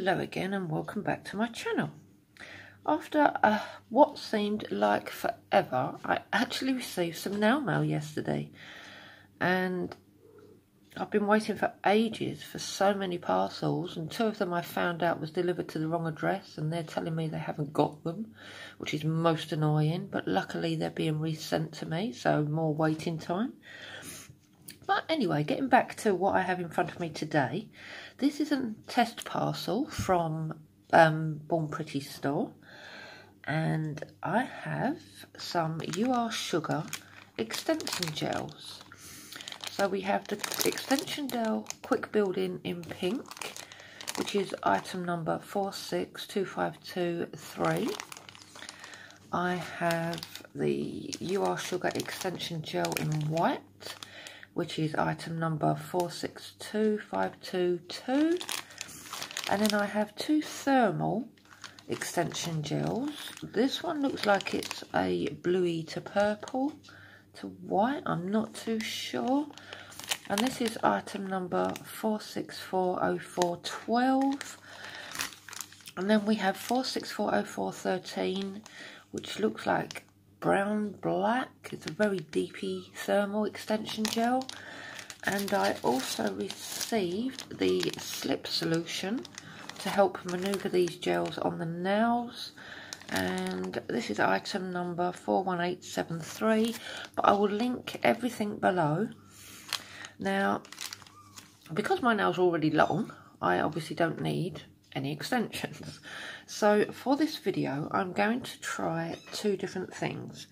Hello again and welcome back to my channel. After what seemed like forever, I actually received some nail mail yesterday, and I've been waiting for ages for so many parcels, and two of them I found out was delivered to the wrong address, and they're telling me they haven't got them, which is most annoying, but luckily they're being resent to me, so more waiting time. But anyway, getting back to what I have in front of me today, this is a test parcel from Born Pretty store, and I have some UR Sugar extension gels. So we have the extension gel quick building in pink, which is item number 462523. I have the UR Sugar extension gel in white, which is item number 462522. And then I have two thermal extension gels. This one looks like it's a bluey to purple to white, I'm not too sure. And this is item number 464041. And then we have 464041, which looks like brown black. It's a very deepy thermal extension gel. And I also received the slip solution to help maneuver these gels on the nails, and this is item number 41873, but I will link everything below. Now, because my nails are already long, I obviously don't need any extensions. So for this video, I'm going to try two different things.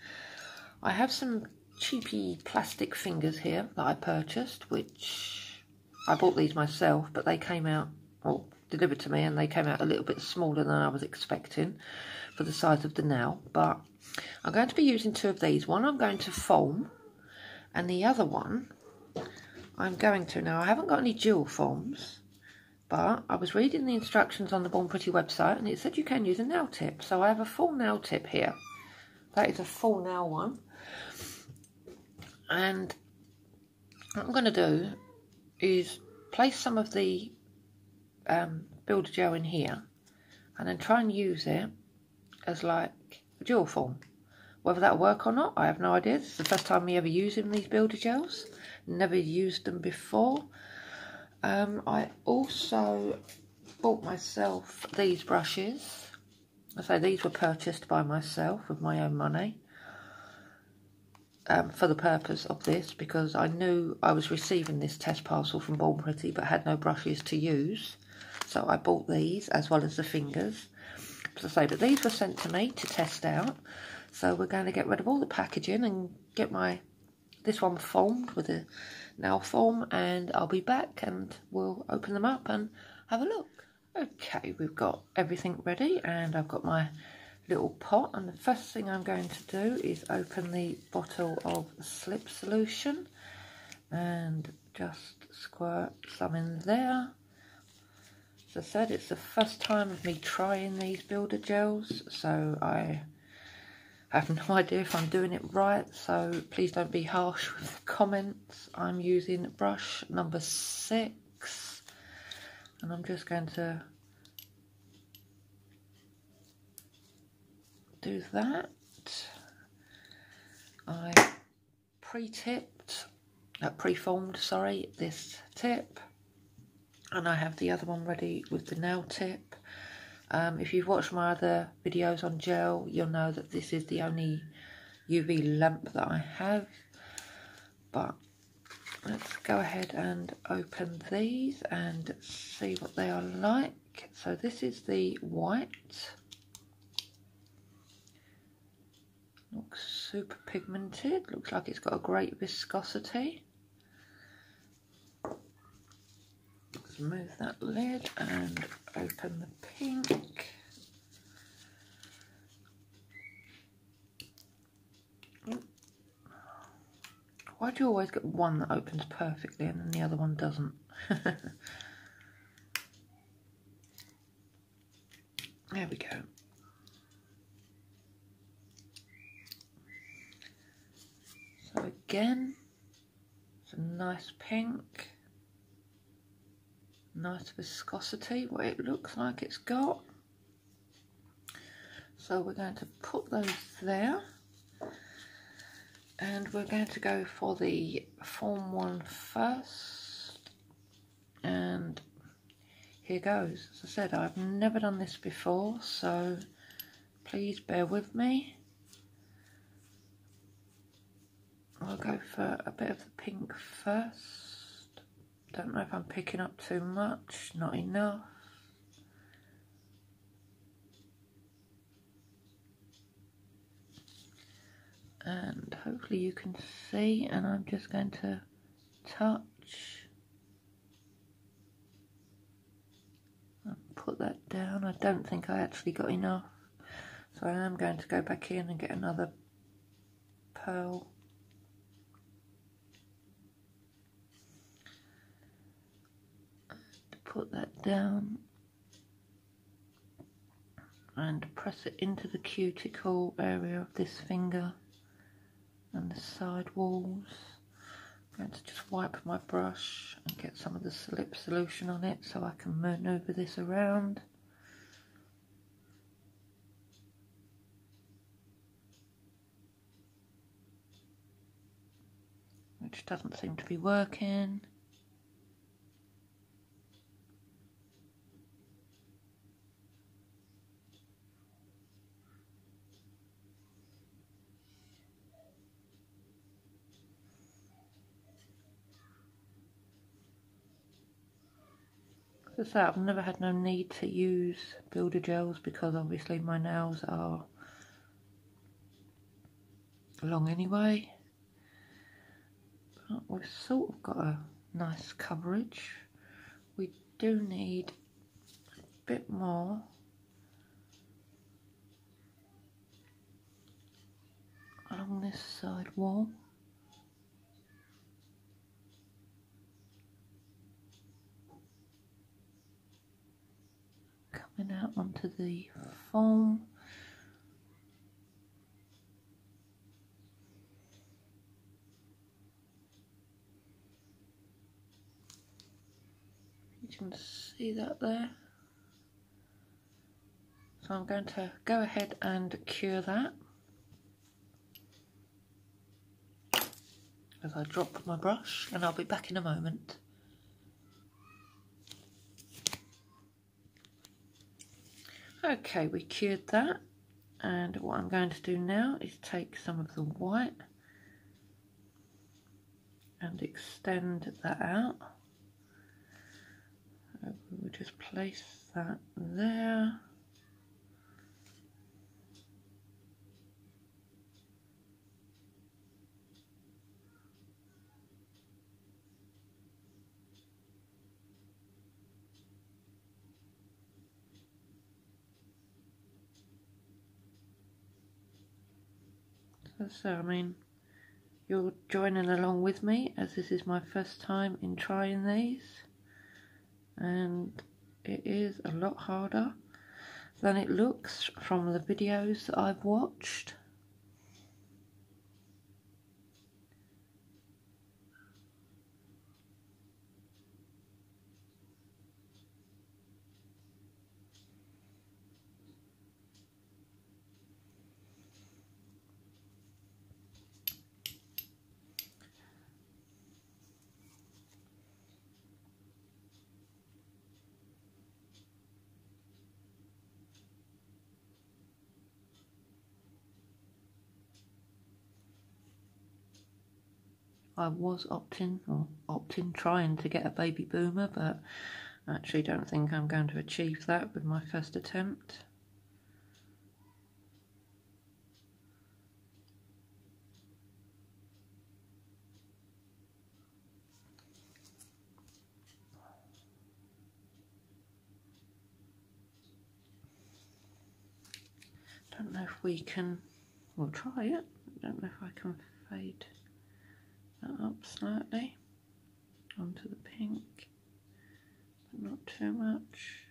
I have some cheapy plastic fingers here that I purchased, which I bought these myself, but they came out, or delivered to me, and they came out a little bit smaller than I was expecting for the size of the nail. But I'm going to be using two of these. One I'm going to foam, and the other one I'm going to, now I haven't got any dual foams, but I was reading the instructions on the Born Pretty website, and it said you can use a nail tip. So I have a full nail tip here. That is a full nail one. And what I'm going to do is place some of the builder gel in here, and then try and use it as like a dual form. Whether that'll work or not, I have no idea. This is the first time me ever using these builder gels. Never used them before. I also bought myself these brushes. I say these were purchased by myself with my own money. For the purpose of this, because I knew I was receiving this test parcel from Born Pretty but had no brushes to use, so I bought these as well as the fingers. As I say, but these were sent to me to test out, so we're going to get rid of all the packaging and get this one foamed with a nail foam, and I'll be back and we'll open them up and have a look. Okay, we've got everything ready, and I've got my little pot, and the first thing I'm going to do is open the bottle of slip solution and just squirt some in there. As I said, it's the first time of me trying these builder gels, so I have no idea if I'm doing it right, so please don't be harsh with the comments. I'm using brush number 6, and I'm just going to do that. I pre-formed this tip, and I have the other one ready with the nail tip. If you've watched my other videos on gel, you'll know that this is the only UV lamp that I have. But let's go ahead and open these and see what they are like. So this is the white. Looks super pigmented, looks like it's got a great viscosity. Let's move that lid and open the pink. Why do you always get one that opens perfectly and then the other one doesn't? There we go. So again, it's a nice pink. nice viscosity, what it looks like it's got. So we're going to put those there, and we're going to go for the Form 1 first, and here goes. As I said, I've never done this before, so please bear with me. I'll go for a bit of the pink first. Don't know if I'm picking up too much, not enough. And hopefully you can see, and I'm just going to touch and put that down. I don't think I actually got enough, so I am going to go back in and get another pearl. And put that down and press it into the cuticle area of this finger and the side walls. I'm going to just wipe my brush and get some of the slip solution on it so I can manoeuvre this around. Which doesn't seem to be working. As I say, I've never had no need to use builder gels because obviously my nails are long anyway. But we've sort of got a nice coverage. We do need a bit more. Along this side wall. Coming out onto the foam. You can see that there. So I'm going to go ahead and cure that as I drop my brush, and I'll be back in a moment. Okay, we cured that, and what I'm going to do now is take some of the white and extend that out. So we'll just place that there. So I mean, you're joining along with me as this is my first time in trying these, and it is a lot harder than it looks from the videos that I've watched. I was trying to get a baby boomer, but I actually don't think I'm going to achieve that with my first attempt. Don't know if we can, we'll try it. Don't know if I can fade that up slightly onto the pink, but not too much.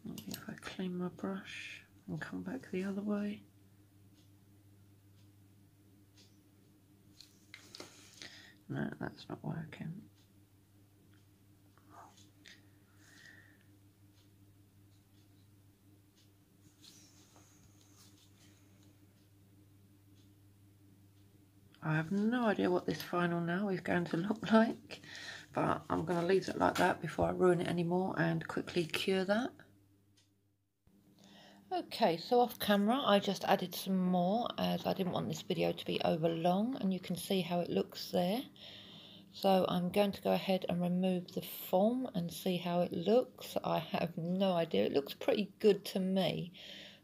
Maybe if I clean my brush and come back the other way. No, that's not working. I have no idea what this final nail is going to look like, but I'm going to leave it like that before I ruin it anymore and quickly cure that. Okay, so off camera I just added some more as I didn't want this video to be over long, and you can see how it looks there. So I'm going to go ahead and remove the foam and see how it looks. I have no idea. It looks pretty good to me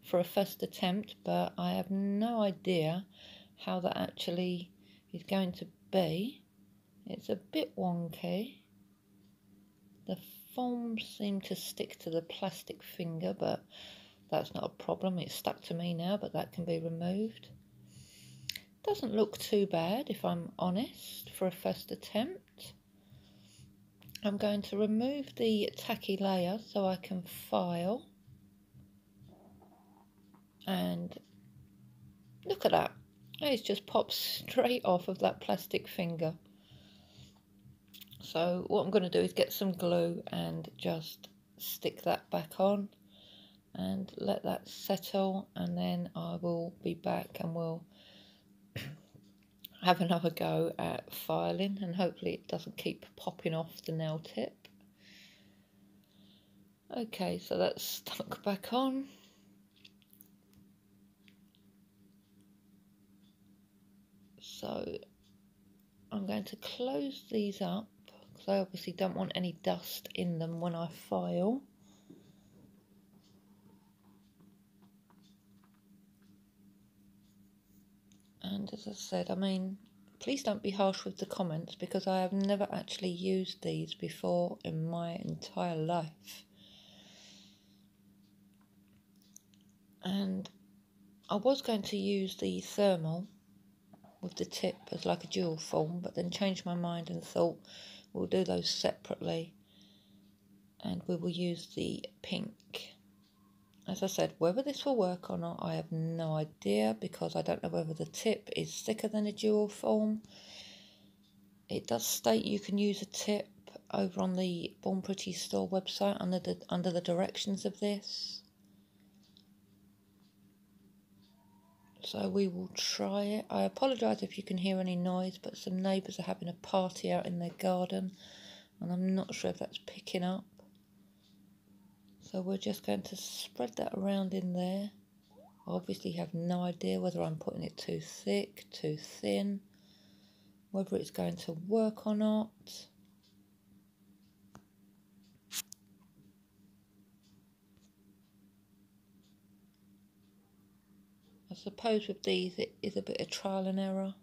for a first attempt, but I have no idea how that actually is going to be. It's a bit wonky. The foam seemed to stick to the plastic finger, but that's not a problem. It's stuck to me now, but that can be removed. Doesn't look too bad, if I'm honest, for a first attempt. I'm going to remove the tacky layer so I can file. And look at that. It's just popped straight off of that plastic finger. So what I'm going to do is get some glue and just stick that back on and let that settle, and then I will be back and we'll have another go at filing, and hopefully it doesn't keep popping off the nail tip. Okay, so that's stuck back on. So I'm going to close these up because I obviously don't want any dust in them when I file. And as I said, I mean, please don't be harsh with the comments because I have never actually used these before in my entire life. And I was going to use the thermal with the tip as like a dual form, but then changed my mind and thought we'll do those separately and we will use the pink. As I said, whether this will work or not, I have no idea because I don't know whether the tip is thicker than a dual form. It does state you can use a tip over on the Born Pretty store website under the directions of this. So we will try it. I apologise if you can hear any noise, but some neighbours are having a party out in their garden and I'm not sure if that's picking up. So we're just going to spread that around in there. I obviously have no idea whether I'm putting it too thick, too thin, whether it's going to work or not. I suppose with these it is a bit of trial and error.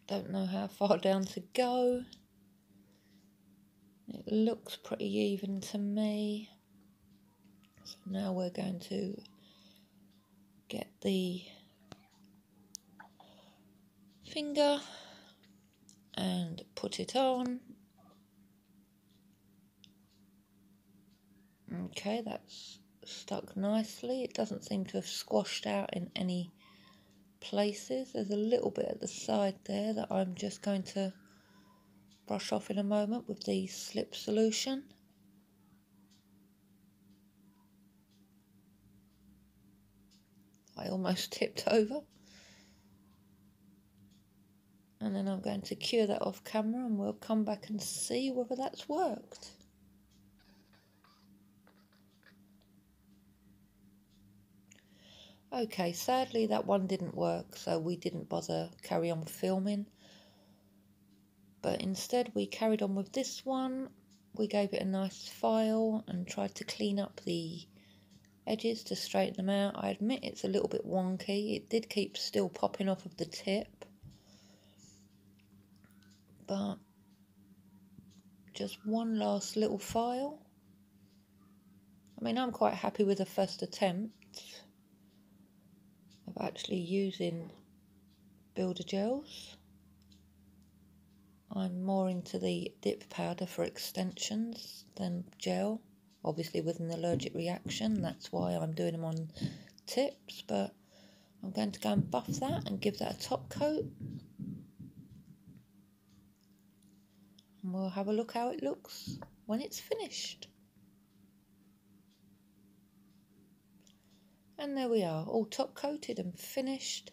Don't know how far down to go. It looks pretty even to me. So now we're going to get the finger and put it on. Okay, that's stuck nicely. It doesn't seem to have squashed out in any places. There's a little bit at the side there that I'm just going to brush off in a moment with the slip solution. I almost tipped over. And then I'm going to cure that off camera and we'll come back and see whether that's worked. Okay, sadly that one didn't work, so we didn't bother carry on filming. But instead we carried on with this one. We gave it a nice file and tried to clean up the edges to straighten them out. I admit it's a little bit wonky. It did keep still popping off of the tip. But just one last little file. I mean, I'm quite happy with the first attempt of actually using builder gels. I'm more into the dip powder for extensions than gel. obviously with an allergic reaction. That's why I'm doing them on tips, but I'm going to go and buff that and give that a top coat. And we'll have a look how it looks when it's finished. And there we are, all top coated and finished.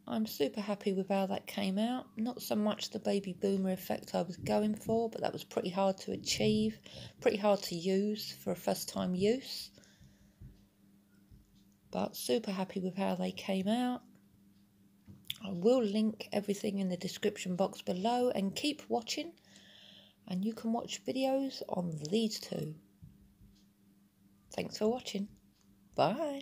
I'm super happy with how that came out. Not so much the baby boomer effect I was going for, but that was pretty hard to achieve, pretty hard to use for a first time use. But super happy with how they came out. I will link everything in the description box below, and keep watching, and you can watch videos on these two. Thanks for watching. Bye.